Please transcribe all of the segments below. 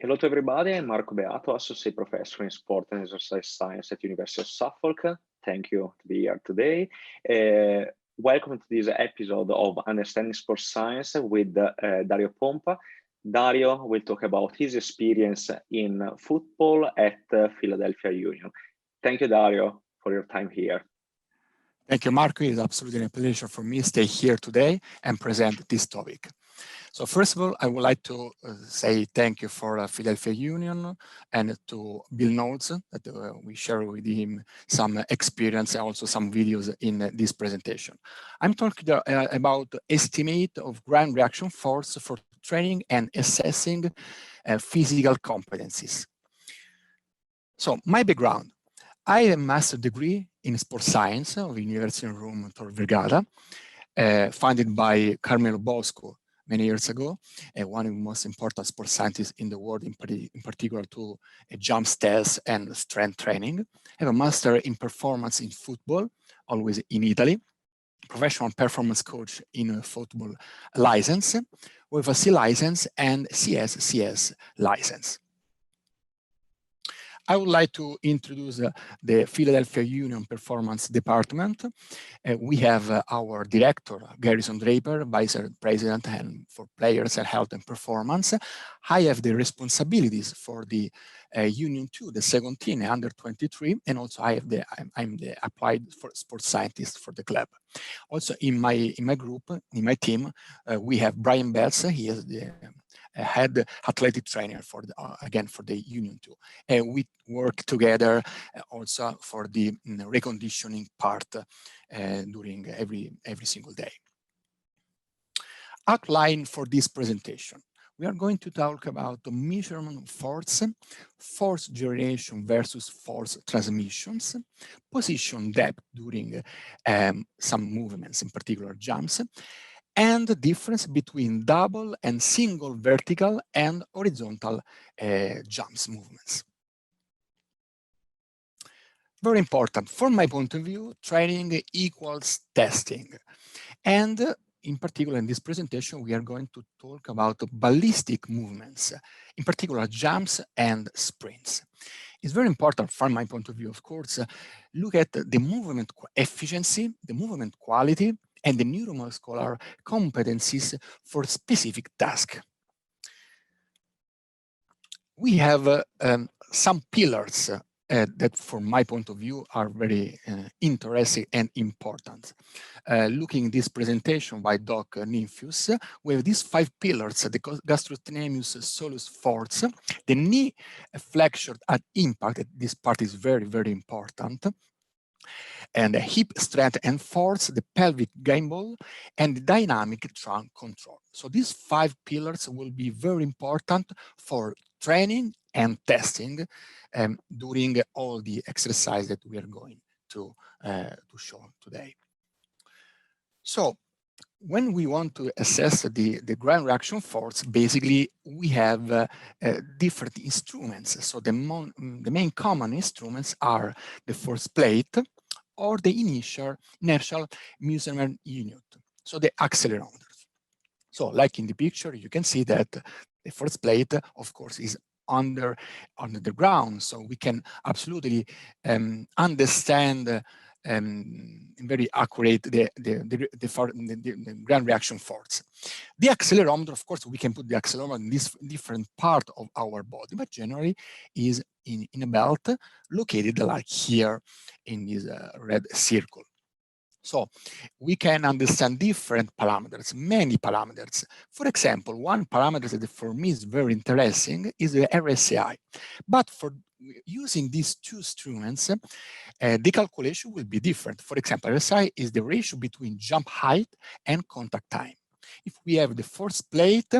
Hello to everybody, I'm Marco Beato, Associate Professor in Sport and Exercise Science at University of Suffolk. Thank you to be here today. Welcome to this episode of Understanding Sports Science with Dario Pompa. Dario will talk about his experience in football at Philadelphia Union. Thank you, Dario, for your time here. Thank you, Marco. It's absolutely a pleasure for me to stay here today and present this topic. So first of all, I would like to say thank you for Philadelphia Union and to Bill Notes that we share with him some experience and also some videos in this presentation. I'm talking about estimate of ground reaction force for training and assessing physical competencies. So my background, I have a master's degree in sports science of the University of Rome Tor Vergata, funded by Carmelo Bosco many years ago, one of the most important sports scientists in the world, in particular to jump tests and strength training. I have a master in performance in football, always in Italy, professional performance coach in football license, with a C license and CS license. I would like to introduce the Philadelphia Union Performance Department. We have our director, Garrison Draper, vice president and for players and health and performance. I have the responsibilities for the Union 2, the second team, under 23, and also I'm the applied for sports scientist for the club. Also in my group, in my team, we have Brian Betts. He is the head athletic trainer for again for the Union 2, and we work together also for the reconditioning part during every single day. Outline for this presentation: we are going to talk about the measurement of force generation versus force transmissions, position depth during some movements, in particular jumps, and the difference between double and single vertical and horizontal jumps movements. Very important, from my point of view, training equals testing. And in particular, in this presentation, we are going to talk about ballistic movements, in particular jumps and sprints. It's very important from my point of view, of course, look at the movement efficiency, the movement quality, and the neuromuscular competencies for specific tasks. We have some pillars that, from my point of view, are very interesting and important. Looking at this presentation by Doc Nymphius, we have these 5 pillars: the gastrocnemius solus force, the knee flexure at impact. This part is very, very important. And the hip strength and force, the pelvic gimbal, and the dynamic trunk control. So these 5 pillars will be very important for training and testing during all the exercise that we are going to show today. So when we want to assess the ground reaction force, basically we have different instruments. So the main common instruments are the force plate or the inertial measurement unit, so the accelerometers. So like in the picture, you can see that the force plate, of course, is under the ground, so we can absolutely understand very accurate the ground reaction force. The accelerometer, of course, we can put the accelerometer in this different part of our body, but generally is in a belt located like here in this red circle. So we can understand different parameters, many parameters. For example, one parameter that for me is very interesting is the RSI. But for using these 2 instruments, the calculation will be different. For example, RSI is the ratio between jump height and contact time. If we have the force plate,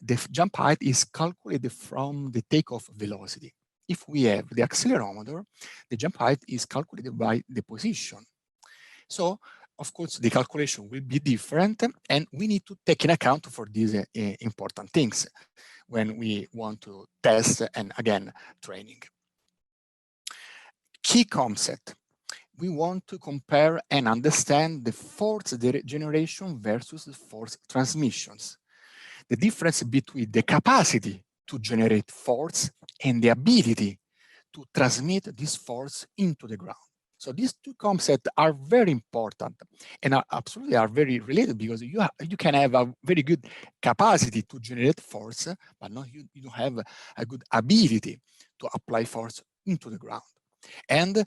the jump height is calculated from the takeoff velocity. If we have the accelerometer, the jump height is calculated by the position. So, of course, the calculation will be different, and we need to take in account for these important things when we want to test and, again, training. Key concept. We want to compare and understand the force generation versus the force transmissions. The difference between the capacity to generate force and the ability to transmit this force into the ground. So these two concepts are very important and absolutely are very related, because you can have a very good capacity to generate force, but you don't have a good ability to apply force into the ground. And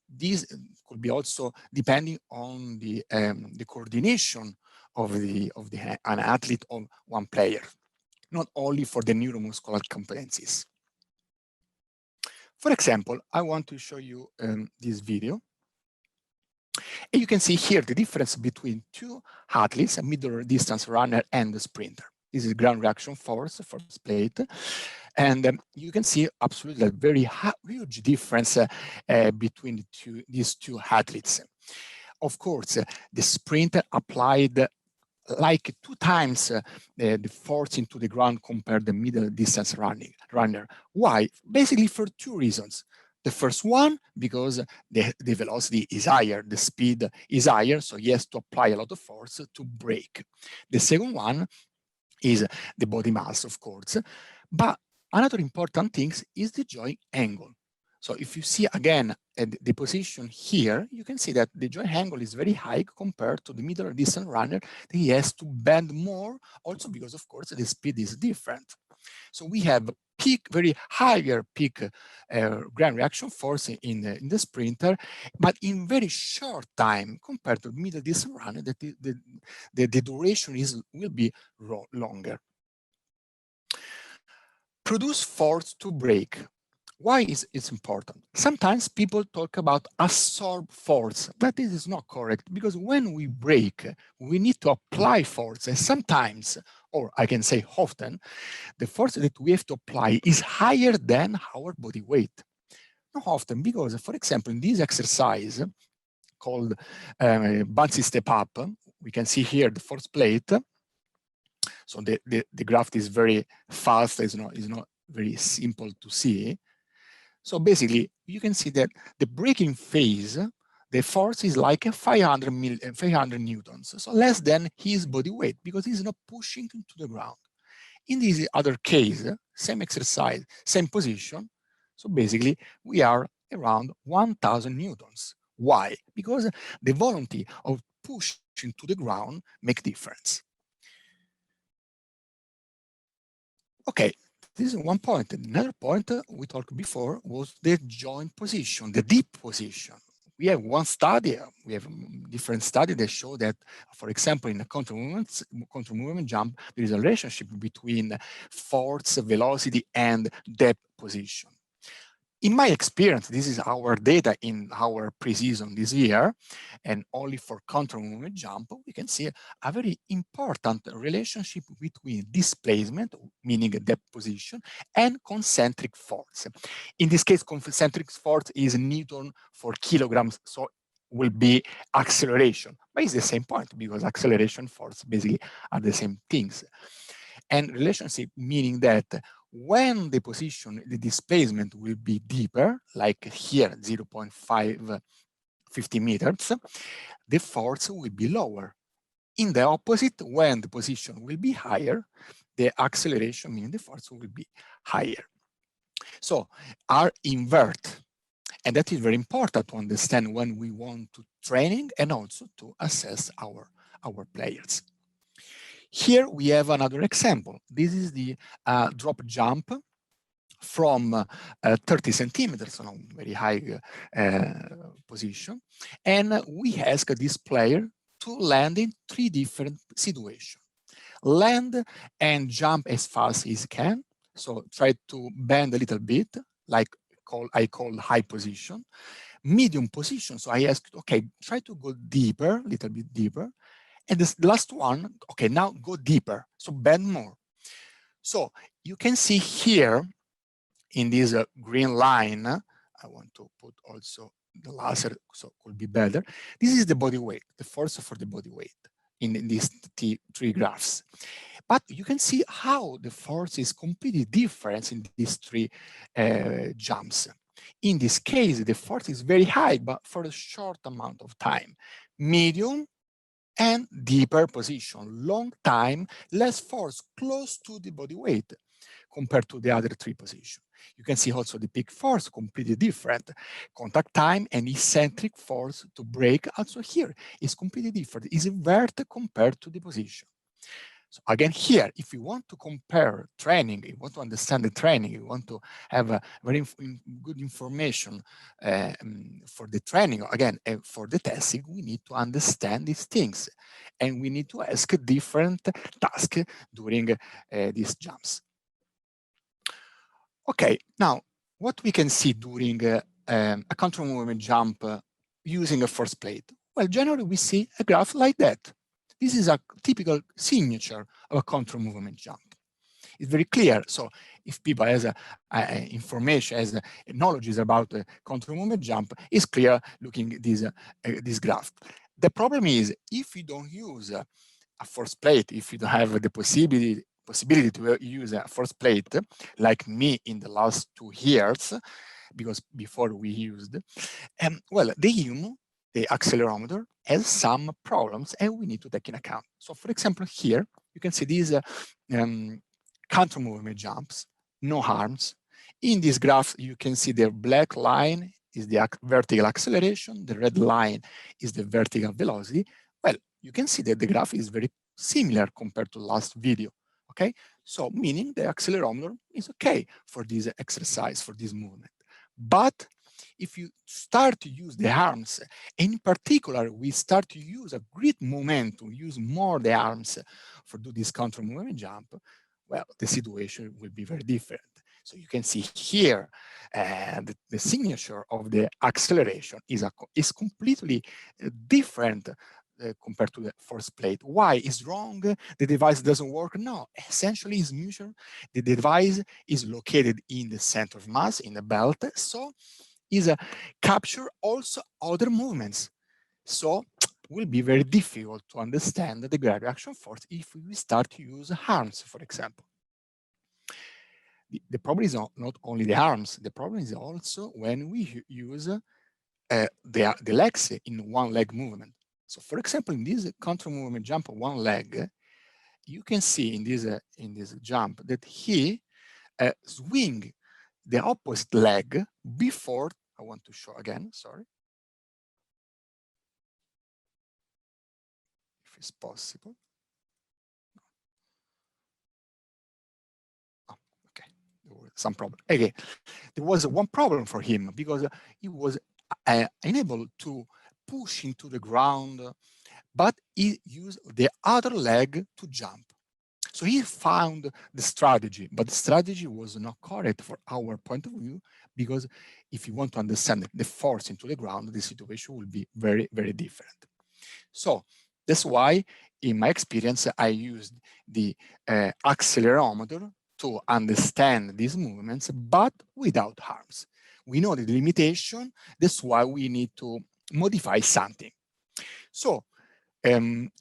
this could be also depending on the coordination of an athlete or one player, not only for the neuromuscular competencies. For example, I want to show you this video. And you can see here the difference between two athletes, a middle distance runner and a sprinter. This is ground reaction force, first plate. And you can see absolutely a very huge difference between these two athletes. Of course, the sprinter applied like 2 times the force into the ground compared to the middle distance runner. Why? Basically for 2 reasons. The first one, because the velocity is higher, the speed is higher, so he has to apply a lot of force to brake. The second one is the body mass, of course, but another important thing is the joint angle. So if you see again the position here, you can see that the joint angle is very high compared to the middle distance runner. He has to bend more, also because, of course, the speed is different. So we have very higher peak ground reaction force in the sprinter, but in very short time compared to the middle distance runner, that the duration will be longer. Produce force to brake. Why is it important? Sometimes people talk about absorb force, but this is not correct, because when we brake, we need to apply force, and sometimes, or I can say often, the force that we have to apply is higher than our body weight. Not often, because, for example, in this exercise called bouncy step up, we can see here the force plate. So the graph is very fast, it's not very simple to see. So basically, you can see that the braking phase, the force is like 500 newtons, so less than his body weight, because he's not pushing into the ground. In this other case, same exercise, same position, so basically we are around 1000 newtons. Why? Because the velocity of pushing to the ground make difference. Okay, this is one point. Another point we talked before was the joint position, the deep position. We have one study, we have different studies that show that, for example, in a counter movement jump, there is a relationship between force, velocity, and depth position. In my experience, this is our data in our pre-season this year, and only for counter movement jump, we can see a very important relationship between displacement, meaning depth position, and concentric force. In this case, concentric force is Newton for kilograms, so will be acceleration. But it's the same point, because acceleration force basically are the same things. And relationship meaning that when the position, the displacement will be deeper, like here, 0.550 meters, the force will be lower. In the opposite, when the position will be higher, the acceleration, meaning the force, will be higher. So are invert. And that is very important to understand when we want to training and also to assess our players. Here we have another example. This is the drop jump from 30 centimeters, so very high position. And we ask this player to land in 3 different situations. Land and jump as fast as he can. So try to bend a little bit, like I call high position. Medium position, so I asked, okay, try to go deeper, a little bit deeper. And this last one, okay, now go deeper, so bend more. So you can see here in this green line, I want to put also the laser, so it could be better. This is the body weight, the force for the body weight in these 3 graphs. But you can see how the force is completely different in these 3 jumps. In this case, the force is very high, but for a short amount of time. Medium and deeper position, long time, less force, close to the body weight. compared to the other three positions. You can see also the peak force completely different. Contact time and eccentric force to break also here is completely different. It's inverted compared to the position. So again, here, if you want to compare training, you want to understand the training, you want to have a very good information for the training, again, for the testing, we need to understand these things. And we need to ask different tasks during these jumps. Okay, now, what we can see during a counter movement jump using a force plate? Well, generally, we see a graph like that. This is a typical signature of a counter movement jump. It's very clear. So if people has information, has knowledge about the counter movement jump, it's clear looking at this graph. The problem is if you don't use a force plate, if you don't have the possibility to use a force plate, like me in the last 2 years, because before we used, well, the HUME, the accelerometer, has some problems and we need to take in account. So for example, here, you can see these counter movement jumps, no harms. In this graph, you can see the black line is the vertical acceleration, the red line is the vertical velocity. Well, you can see that the graph is very similar compared to last video, okay? So meaning the accelerometer is okay for this exercise, for this movement. But if you start to use the arms, in particular, we start to use a great momentum, use more the arms for do this counter movement jump, well, the situation will be very different. So you can see here, the signature of the acceleration is completely different compared to the force plate. Why? Is wrong? The device doesn't work? No, essentially it's mutual. The device is located in the center of mass, in the belt, so is a capture also other movements. So will be very difficult to understand the gravity action force if we start to use arms, for example. The problem is not only the arms, the problem is also when we use the legs in one leg movement. So for example, in this counter movement jump of one leg, you can see in this jump that he swing the opposite leg before, I want to show again, sorry. If it's possible. Oh, okay, there was some problem. Again, there was one problem for him because he was unable to push into the ground, but he used the other leg to jump. So he found the strategy, but the strategy was not correct for our point of view, because if you want to understand the force into the ground, the situation will be very, very different. So that's why, in my experience, I used the accelerometer to understand these movements, but without harms. We know the limitation, that's why we need to modify something. So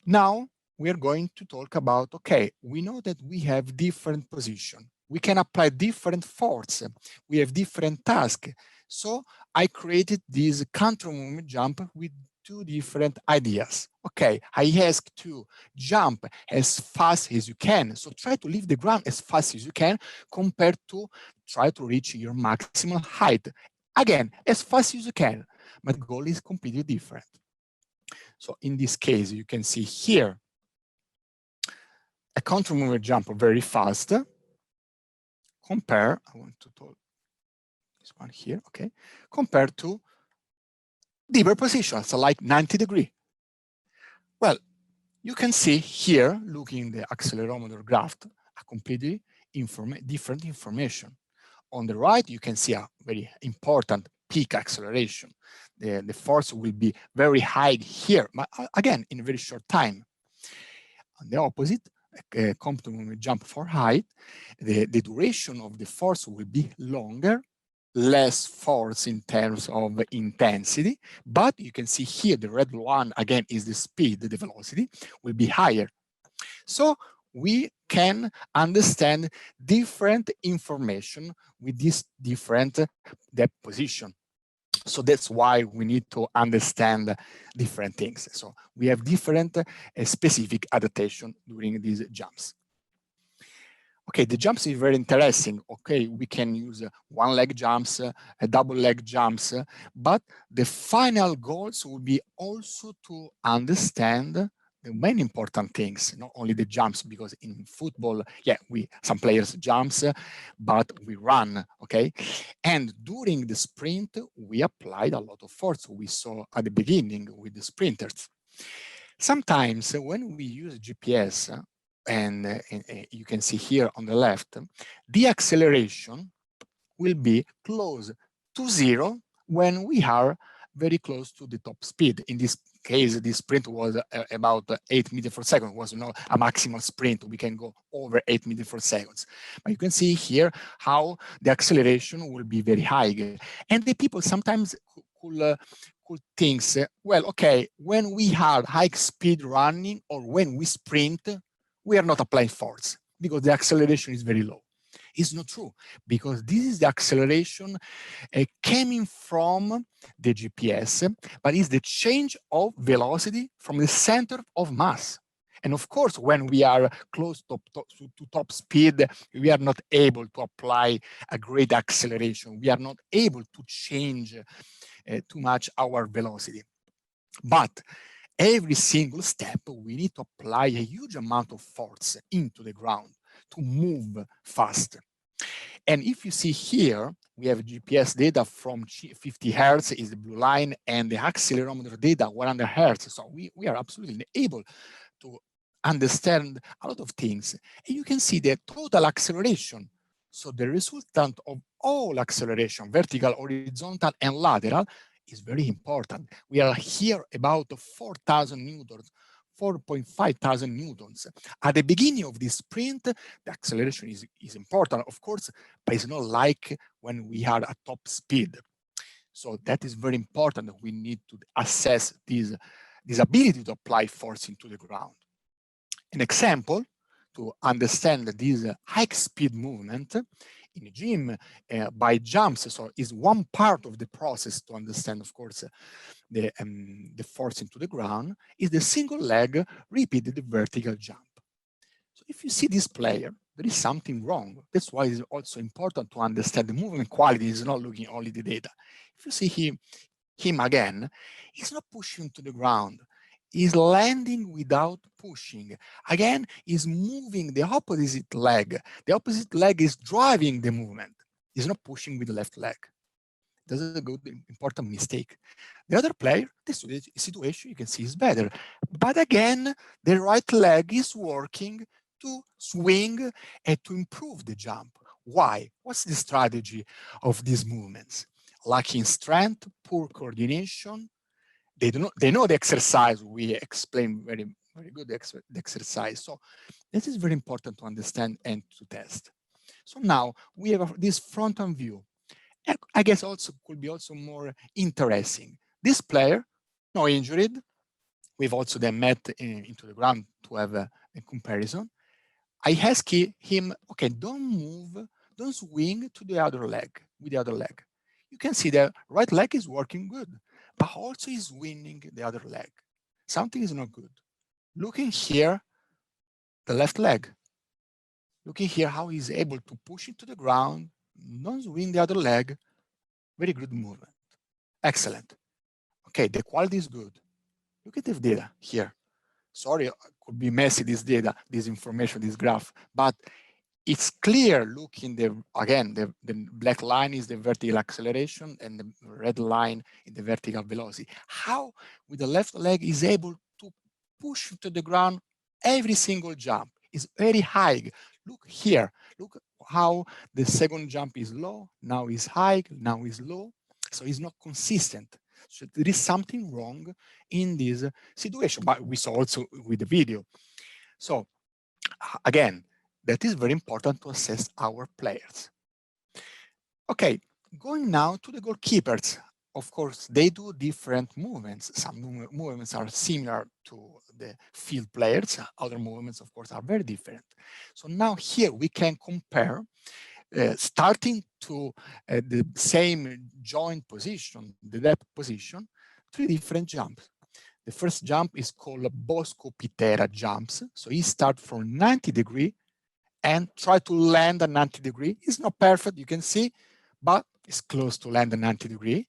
now we are going to talk about, okay, we know that we have different position. We can apply different force. We have different tasks. So I created this counter movement jump with 2 different ideas. Okay, I ask to jump as fast as you can. So try to leave the ground as fast as you can compared to try to reach your maximum height. Again, as fast as you can, but the goal is completely different. So in this case, you can see here a counter movement jump very fast. Compare, I want to talk this one here, okay, compared to deeper positions, so like 90 degrees. Well, you can see here, looking the accelerometer graph, a completely different information. On the right, you can see a very important peak acceleration. The force will be very high here, but again, in a very short time. On the opposite, complement jump for height, the duration of the force will be longer, less force in terms of intensity, but you can see here the red one, again, is the speed, the velocity will be higher. So we can understand different information with this different depth position. So that's why we need to understand different things. So we have different specific adaptation during these jumps. Okay, the jumps is very interesting. Okay, we can use one leg jumps, a double leg jumps, but the final goals will be also to understand the main important things, not only the jumps, because in football, yeah, some players jumps, but we run, okay? And during the sprint, we applied a lot of force. We saw at the beginning with the sprinters. Sometimes when we use GPS, and you can see here on the left, the acceleration will be close to 0 when we are very close to the top speed. In this case, the sprint was about 8 meters per second, was not a maximum sprint. We can go over 8 meters per second. But you can see here how the acceleration will be very high. And the people sometimes could think, well, okay, when we have high speed running or when we sprint, we are not applying force because the acceleration is very low. It's not true, because this is the acceleration coming from the GPS, but it's the change of velocity from the center of mass. And of course, when we are close to top speed, we are not able to apply a great acceleration. We are not able to change too much our velocity. But every single step, we need to apply a huge amount of force into the ground to move fast. And if you see here, we have GPS data from 50 hertz is the blue line, and the accelerometer data 100 hertz. So we are absolutely able to understand a lot of things. And you can see the total acceleration. So the resultant of all acceleration, vertical, horizontal, and lateral, is very important. We are here about 4,000 newtons, 4,500 newtons. At the beginning of this sprint, the acceleration is important, of course, but it's not like when we are at top speed. So that is very important. We need to assess this ability to apply force into the ground. An example to understand this high speed movement in a gym by jumps, so is one part of the process to understand, of course, the force into the ground, is the single leg repeated vertical jump. So if you see this player, there is something wrong. That's why it's also important to understand the movement quality is not looking only the data. If you see him again, he's not pushing to the ground. He's landing without pushing. Again, he's moving the opposite leg. The opposite leg is driving the movement. He's not pushing with the left leg. That's a good, important mistake. The other player, the situation you can see is better. But again, the right leg is working to swing and to improve the jump. Why? What's the strategy of these movements? Lacking strength, poor coordination. They know the exercise. We explain very good the exercise. So this is very important to understand and to test. So now we have this front-end view. I guess also could be also more interesting. This player, no injured. We've also then met into the ground to have a comparison. I ask him, okay, don't move, don't swing to the other leg, with the other leg. You can see the right leg is working good, but also is winning the other leg. Something is not good. Looking here, the left leg. Looking here how he's able to push it to the ground, not swing the other leg. Very good movement. Excellent. Okay, the quality is good. Look at the data here. Sorry, could be messy, this data, this information, this graph, but it's clear looking again, the black line is the vertical acceleration and the red line is the vertical velocity. How with the left leg is able to push to the ground every single jump is very high. Look here, look how the second jump is low, now is high, now is low. So it's not consistent. So there is something wrong in this situation, but we saw also with the video. So again, that is very important to assess our players. Okay, going now to the goalkeepers. Of course, they do different movements. Some movements are similar to the field players. Other movements, of course, are very different. So now here we can compare starting to the same joint position, the depth position, 3 different jumps. The first jump is called Bosco Pitera jumps. So he starts from 90 degrees and try to land a 90 degree. It's not perfect, you can see, but it's close to land a 90 degree.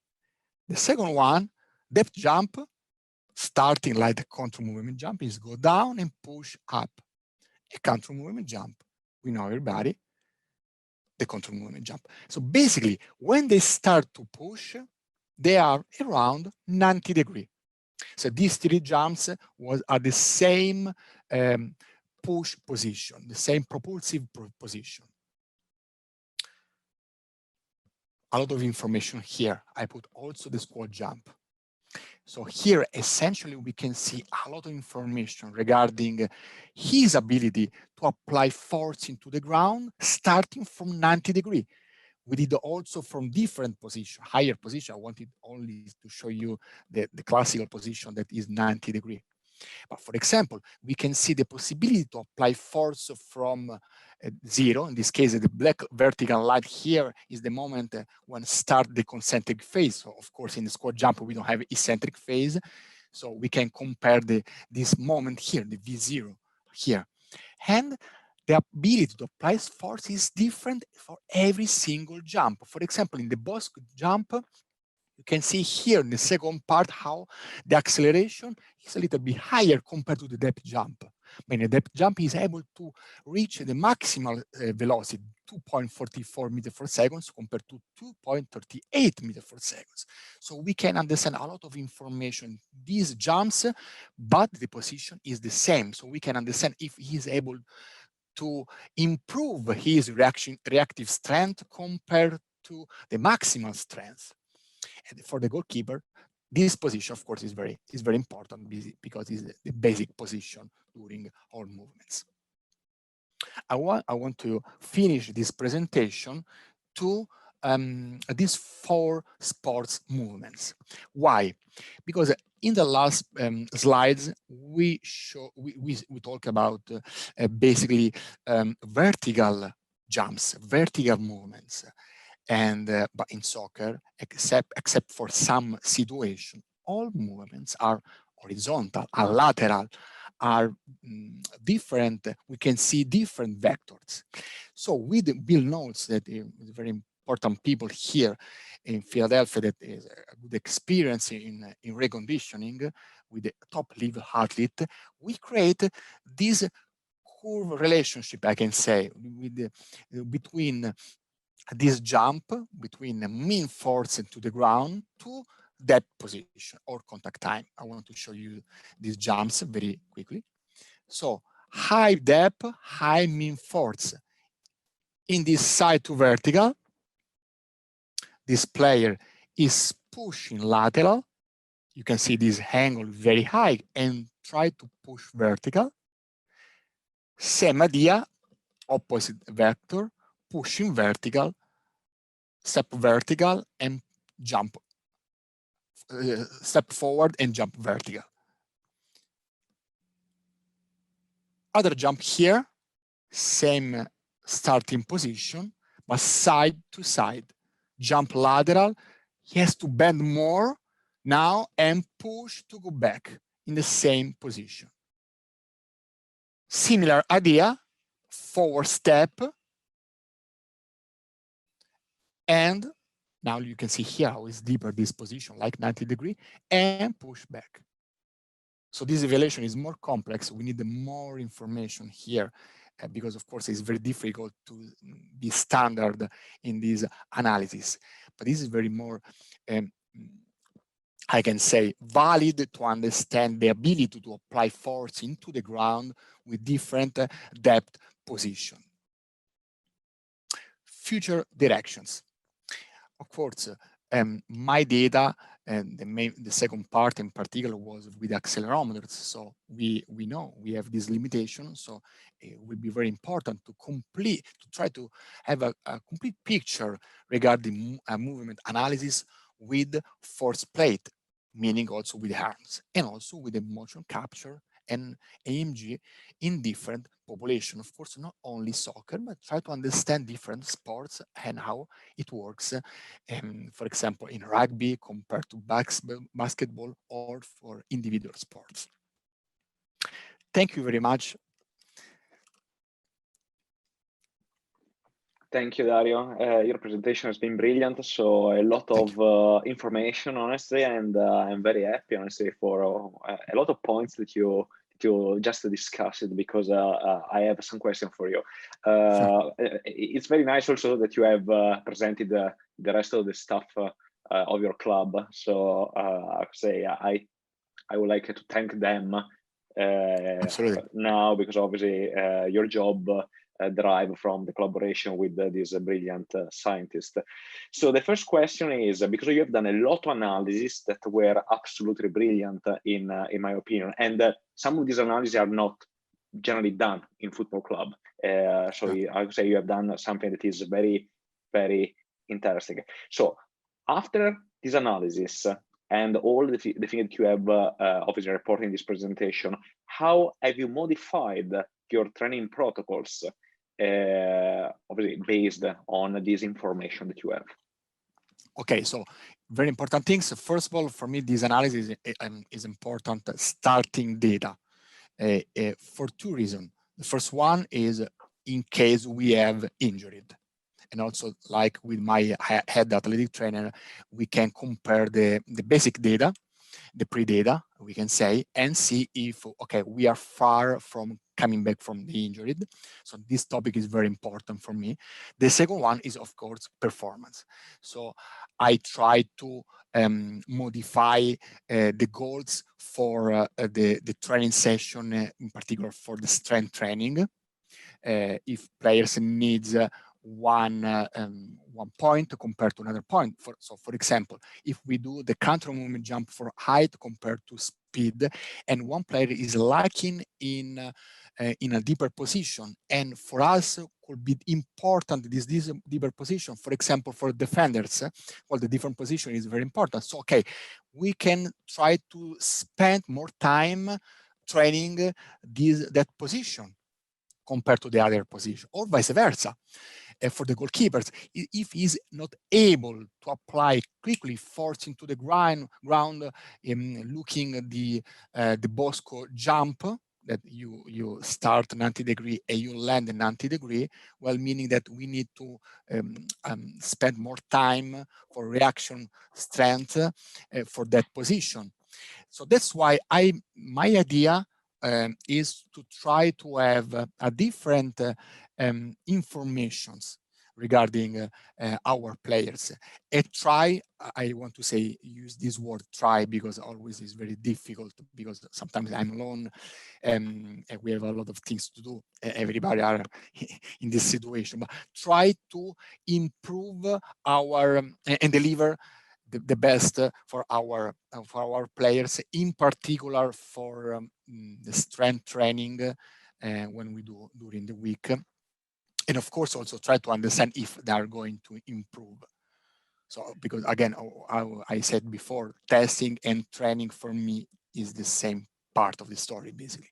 The second one, depth jump, starting like the control movement jump, is go down and push up. A control movement jump, we know everybody, the control movement jump. So basically, when they start to push, they are around 90 degree. So these three jumps are the same push position, the same propulsive position. A lot of information here. I put also the squat jump. So here, essentially, we can see a lot of information regarding his ability to apply force into the ground, starting from 90 degrees. We did also from different position, higher position. I wanted only to show you the classical position that is 90 degrees. But for example, we can see the possibility to apply force from zero. In this case, the black vertical line here is the moment when start the concentric phase. So of course, in the squat jump, we don't have eccentric phase. So we can compare this moment here, the V0 here. And the ability to apply force is different for every single jump. For example, in the box jump, you can see here in the second part how the acceleration is a little bit higher compared to the depth jump. When the depth jump is able to reach the maximal velocity, 2.44 meters per second compared to 2.38 meters per second. So we can understand a lot of information, these jumps, but the position is the same. So we can understand if he is able to improve his reactive strength compared to the maximal strength. And for the goalkeeper, this position, of course, is very important because it's the basic position during all movements. I want to finish this presentation to these 4 sports movements. Why? Because in the last slides we talk about basically vertical jumps, vertical movements. And but in soccer, except for some situation, all movements are horizontal, are lateral, are different. We can see different vectors. So Bill knows that very important people here in Philadelphia that is a good experience in reconditioning with the top level athlete. We create this curve relationship, I can say, with between this jump between the mean force into the ground to that position or contact time. I want to show you these jumps very quickly. So high depth, high mean force. In this side to vertical, this player is pushing lateral. You can see this angle very high and try to push vertical. Same idea, opposite vector, pushing vertical, step vertical and jump, step forward and jump vertical. Other jump here, same starting position, but side to side. Jump lateral, he has to bend more now and push to go back in the same position. Similar idea, forward step, and now you can see here how it's deeper this position, like 90 degree, and push back. So this evaluation is more complex. We need more information here because, of course, it's very difficult to be standard in this analysis. But this is very more, I can say, valid to understand the ability to apply force into the ground with different depth position. Future directions. Of course, my data and the second part in particular was with accelerometers. So we know we have this limitation. So it will be very important to try to have a complete picture regarding movement analysis with force plate, meaning also with arms, and also with the motion capture and AMG in different population. Of course, not only soccer, but try to understand different sports and how it works, for example, in rugby compared to basketball or for individual sports. Thank you very much. Thank you, Dario. Your presentation has been brilliant. So a lot of information, honestly, and I'm very happy, honestly, for a lot of points that you just discussed, because I have some question for you. Sure. It's very nice also that you have presented the rest of the stuff of your club. So I would say I would like to thank them Absolutely. now, because obviously your job derive from the collaboration with this brilliant scientist. So the first question is, because you have done a lot of analysis that were absolutely brilliant in my opinion, and some of these analyses are not generally done in football club. So I would say you have done something that is very, very interesting. So after this analysis and all the things that you have obviously reported in this presentation, how have you modified your training protocols, obviously based on this information that you have? Okay, so very important things. First of all, for me, this analysis is important starting data for two reasons. The first one is in case we have injured. And also, like with my head athletic trainer, we can compare the basic data, the pre-data, we can say, and see if, okay, we are far from coming back from the injury. So this topic is very important for me. The second one is, of course, performance. So I try to modify the goals for the training session, in particular for the strength training. If players needs one point compared to another point. So for example, if we do the counter movement jump for height compared to speed, and one player is lacking in a deeper position, and for us could be important this deeper position, for example, for defenders, well, the different position is very important. So, okay, we can try to spend more time training that position compared to the other position, or vice versa. For the goalkeepers, if he's not able to apply quickly force into the ground, looking at the Bosco jump, that you start 90 degree and you land 90 degree, well, meaning that we need to spend more time for reaction strength for that position. So that's why my idea is to try to have a different informations regarding our players. And try, I want to say, use this word try, because always is very difficult, because sometimes I'm alone and we have a lot of things to do. Everybody are in this situation, but try to improve our and deliver the best for our players, in particular for the strength training when we do during the week, and of course also try to understand if they are going to improve. So because again, I said before, testing and training for me is the same part of the story, basically.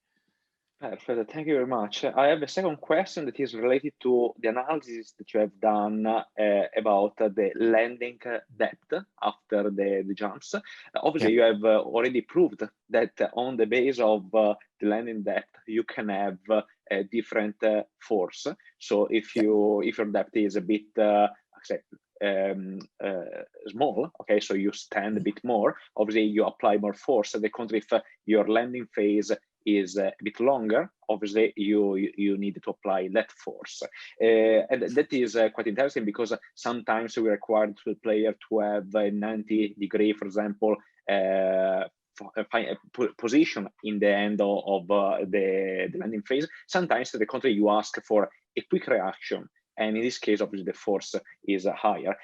Perfect. Thank you very much. I have a second question that is related to the analysis that you have done about the landing depth after the jumps. Obviously, you have already proved that on the base of the landing depth, you can have a different force. So if your depth is a bit small, okay, so you stand a bit more, obviously you apply more force. The contrary, if your landing phase is a bit longer, obviously you need to apply that force. And that is quite interesting, because sometimes we require the player to have a 90 degree, for example, position in the end of the landing phase. Sometimes, to the contrary, you ask for a quick reaction, and in this case, obviously, the force is higher.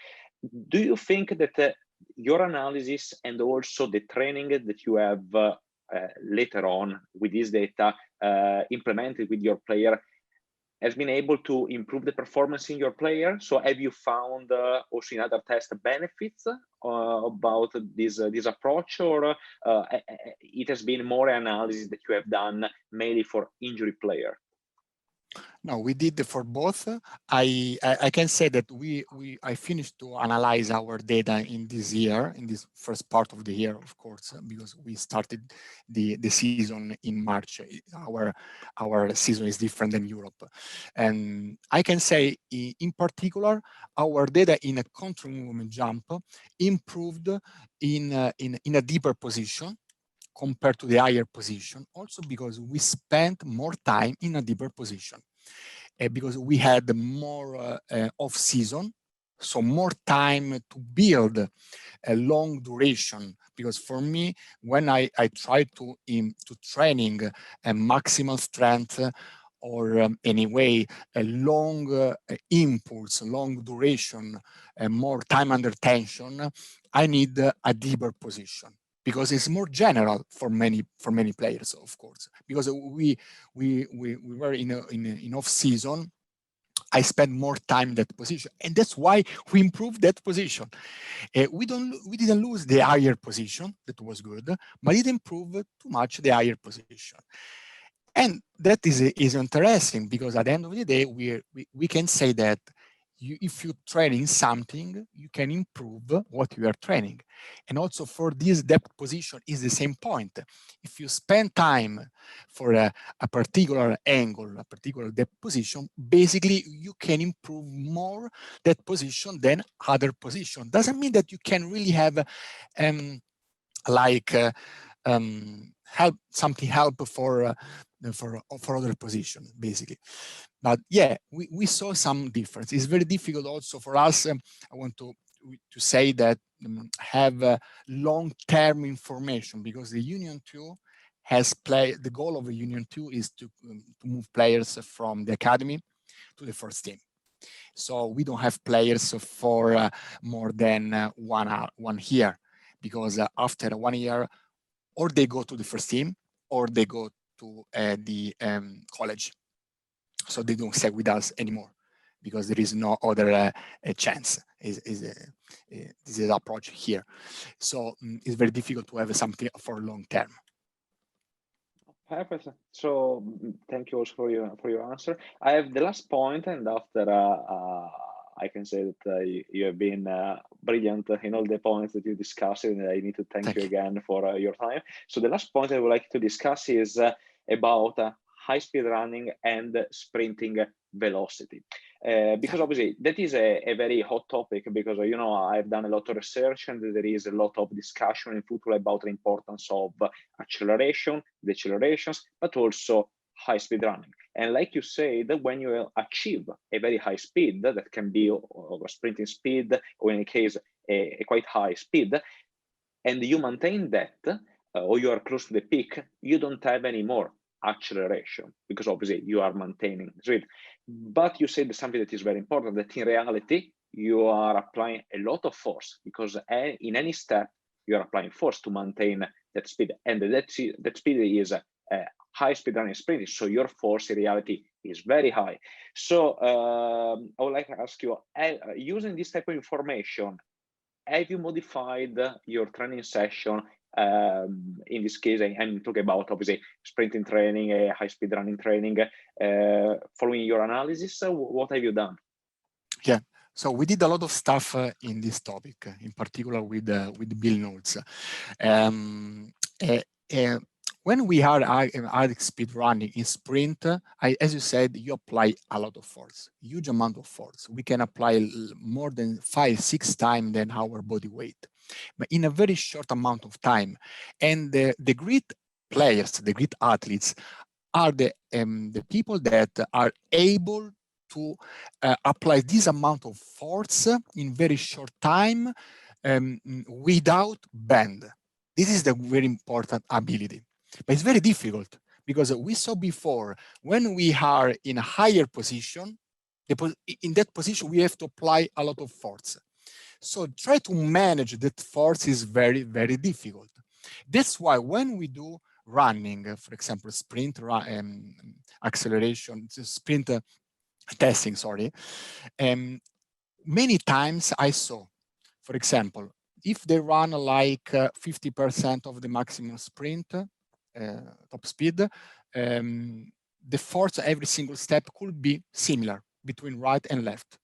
Do you think that your analysis and also the training that you have later on with this data implemented with your player has been able to improve the performance in your player? So have you found also in other tests benefits about this approach, or it has been more analysis that you have done mainly for injury player? No, we did for both. I can say that I finished to analyze our data in this year, in this first part of the year, of course, because we started the season in March. Our season is different than Europe, and I can say in particular our data in a control movement jump improved in a deeper position compared to the higher position, also because we spent more time in a deeper position. Because we had more off-season, so more time to build a long duration. Because for me, when I try to training a maximal strength or anyway a long impulse, long duration, more time under tension, I need a deeper position, because it's more general for many players, of course. Because we were in off season, I spent more time in that position, and that's why we improved that position. We didn't lose the higher position, that was good, but it improved too much the higher position. And that is interesting, because at the end of the day, we can say that if you training something, you can improve what you are training. And also for this depth position is the same point. If you spend time for a particular angle, a particular depth position, basically you can improve more that position than other position. Doesn't mean that you can really have help for other positions, basically. But yeah, we saw some difference. It's very difficult also for us. I want to say that have long-term information, because the Union 2 has played. The goal of the Union 2 is to move players from the academy to the first team. So we don't have players for more than 1 year, because after 1 year, or they go to the first team, or they go to the college. So they don't stay with us anymore, because there is no other chance. This is the approach here. So it's very difficult to have something for long term. Perfect. So thank you also for your answer. I have the last point, and after I can say that you have been brilliant in all the points that you discussed, and I need to thank you again for your time. So the last point I would like to discuss is about high-speed running and sprinting velocity. Because obviously that is a very hot topic, because I've done a lot of research, and there is a lot of discussion in football about the importance of acceleration, decelerations, but also high-speed running. And like you say, that when you achieve a very high speed, that can be of a sprinting speed, or in any case a quite high speed, and you maintain that, or you are close to the peak, you don't have any more acceleration, because obviously you are maintaining the speed. But you said something that is very important, that in reality you are applying a lot of force, because in any step you are applying force to maintain that speed, and that speed is high speed running sprinting, so your force in reality is very high. So I would like to ask you, using this type of information, have you modified your training session? In this case, I'm talking about obviously sprinting training, high-speed running training. Following your analysis, what have you done? Yeah, so we did a lot of stuff in this topic, in particular with Bill notes. When we are high speed running in sprint, as you said, you apply a lot of force, huge amount of force. We can apply more than 5-6 times than our body weight, but in a very short amount of time. And the great players, the great athletes, are the people that are able to apply this amount of force in very short time without bend. This is the very important ability. But it's very difficult, because we saw before, when we are in a higher position, in that position, we have to apply a lot of force. So try to manage that force is very, very difficult. That's why when we do running, for example, sprint acceleration, sprint testing, sorry, many times I saw, for example, if they run like 50% of the maximum sprint, top speed, the force every single step could be similar between right and left.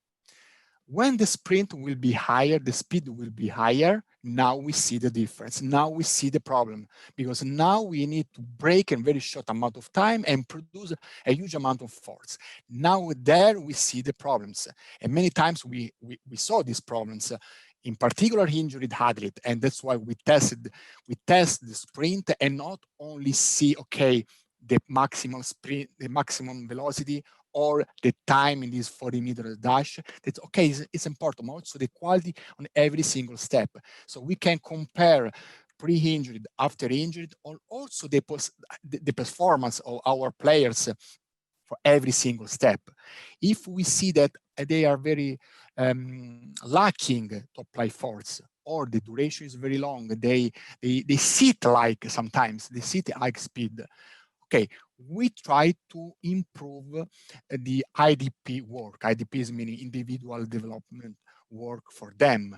When the sprint will be higher, the speed will be higher, now we see the difference. Now we see the problem, because now we need to break in very short amount of time and produce a huge amount of force. Now there we see the problems. And many times we saw these problems, in particular injured athlete, and that's why we test the sprint and not only see, okay, the maximum sprint, the maximum velocity, or the time in this 40-meter dash. That's okay, it's important, also the quality on every single step. So we can compare pre-injured, after injured, or also the performance of our players for every single step. If we see that they are very lacking to apply force, or the duration is very long, they sit like sometimes, they sit like speed. Okay, we try to improve the IDP work. IDP is meaning individual development work for them.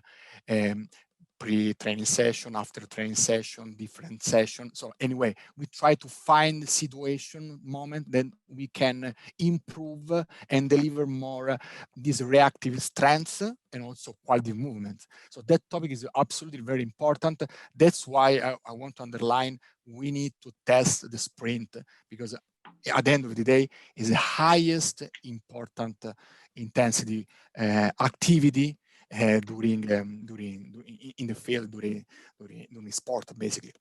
Pre-training session, after training session, different session. So anyway, we try to find situation moment that we can improve and deliver more these reactive strengths and also quality movement. So that topic is absolutely very important. That's why I want to underline, we need to test the sprint, because at the end of the day is the highest important intensity activity during in the field during sport, basically.